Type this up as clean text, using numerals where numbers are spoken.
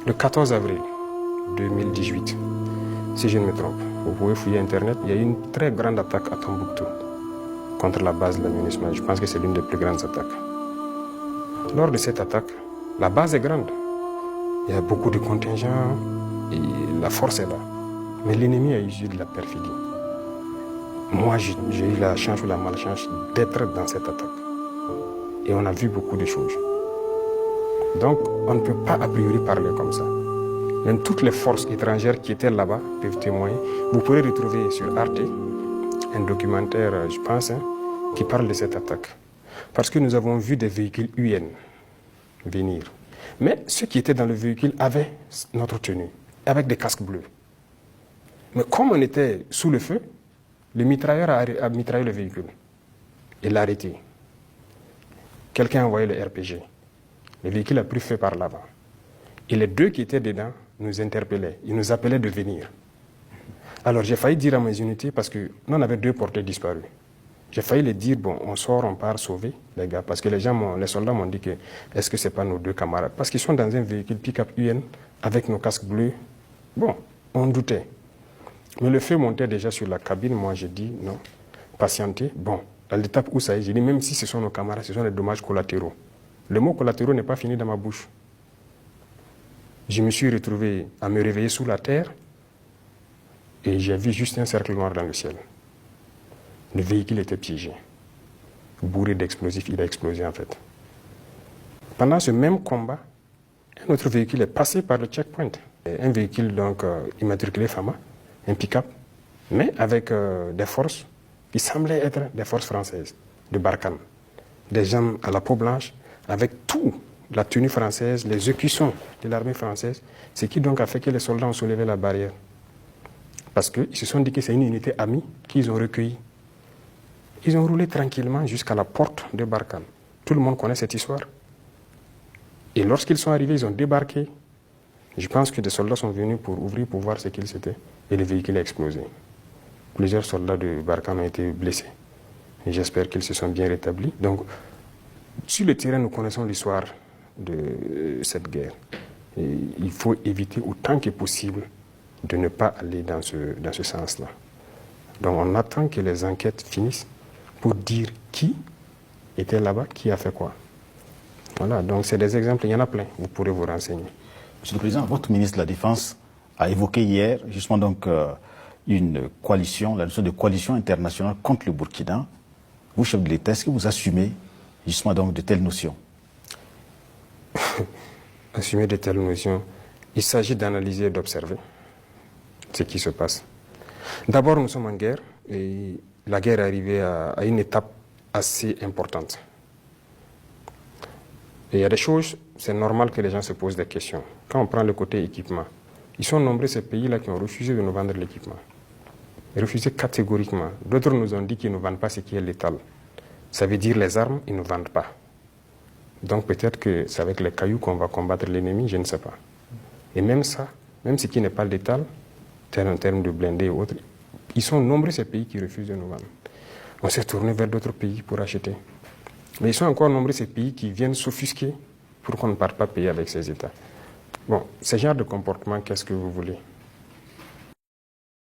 Le 14 avril 2018, si je ne me trompe, vous pouvez fouiller Internet, il y a eu une très grande attaque à Tombouctou contre la base de la MINUSMA. Je pense que c'est l'une des plus grandes attaques. Lors de cette attaque, la base est grande. Il y a beaucoup de contingents et la force est là. Mais l'ennemi a usé de la perfidie. Moi, j'ai eu la chance ou la malchance d'être dans cette attaque. Et on a vu beaucoup de choses. Donc, on ne peut pas a priori parler comme ça. Même toutes les forces étrangères qui étaient là-bas peuvent témoigner. Vous pourrez retrouver sur Arte un documentaire, je pense, qui parle de cette attaque. Parce que nous avons vu des véhicules UN venir. Mais ceux qui étaient dans le véhicule avaient notre tenue, avec des casques bleus. Mais comme on était sous le feu, le mitrailleur a mitraillé le véhicule. Il l'a arrêté. Quelqu'un a envoyé le RPG. Le véhicule a pris feu par l'avant. Et les deux qui étaient dedans nous interpellaient. Ils nous appelaient de venir. Alors j'ai failli dire à mes unités, parce que nous on avait 2 porteurs disparus. J'ai failli les dire, bon, on sort, on part sauver les gars. Parce que les soldats m'ont dit que, est-ce que ce n'est pas nos 2 camarades? Parce qu'ils sont dans un véhicule pick-up UN avec nos casques bleus. Bon, on doutait. Mais le feu montait déjà sur la cabine. Moi, j'ai dit, non, patientez. Bon, à l'étape où ça est, j'ai dit, même si ce sont nos camarades, ce sont des dommages collatéraux. Le mot collatéraux n'est pas fini dans ma bouche. Je me suis retrouvé à me réveiller sous la terre et j'ai vu juste un cercle noir dans le ciel. Le véhicule était piégé. Bourré d'explosifs, il a explosé en fait. Pendant ce même combat, un autre véhicule est passé par le checkpoint. Un véhicule donc immatriculé FAMA, un pick-up, mais avec des forces qui semblaient être des forces françaises, de Barkhane. Des gens à la peau blanche, avec tout, la tenue française, les écussons de l'armée française, ce qui donc a fait que les soldats ont soulevé la barrière. Parce qu'ils se sont dit que c'est une unité amie qu'ils ont recueillie. Ils ont roulé tranquillement jusqu'à la porte de Barkhane. Tout le monde connaît cette histoire. Et lorsqu'ils sont arrivés, ils ont débarqué. Je pense que des soldats sont venus pour ouvrir, pour voir ce qu'il c'était. Et le véhicule a explosé. Plusieurs soldats de Barkhane ont été blessés. Et j'espère qu'ils se sont bien rétablis. Donc, sur le terrain, nous connaissons l'histoire de cette guerre. Et il faut éviter autant que possible de ne pas aller dans ce sens-là. Donc on attend que les enquêtes finissent pour dire qui était là-bas, qui a fait quoi. Voilà, donc c'est des exemples, il y en a plein, vous pourrez vous renseigner. Monsieur le Président, votre ministre de la Défense a évoqué hier justement donc une coalition, la notion de coalition internationale contre le Burkina. Vous, chef de l'État, est-ce que vous assumez justement donc de telles notions? Assumer de telles notions, il s'agit d'analyser et d'observer ce qui se passe. D'abord, nous sommes en guerre et la guerre est arrivée à une étape assez importante. Et il y a des choses, c'est normal que les gens se posent des questions. Quand on prend le côté équipement, ils sont nombreux ces pays-là qui ont refusé de nous vendre l'équipement. Refusé catégoriquement. D'autres nous ont dit qu'ils ne vendent pas ce qui est létal. Ça veut dire les armes, ils ne vendent pas. Donc peut-être que c'est avec les cailloux qu'on va combattre l'ennemi, je ne sais pas. Et même ça, même ce qui n'est pas létal, en termes de blindés et autres, ils sont nombreux ces pays qui refusent de nous vendre. On s'est tourné vers d'autres pays pour acheter. Mais ils sont encore nombreux ces pays qui viennent s'offusquer pour qu'on ne parte pas payer avec ces États. Bon, ce genre de comportement, qu'est-ce que vous voulez?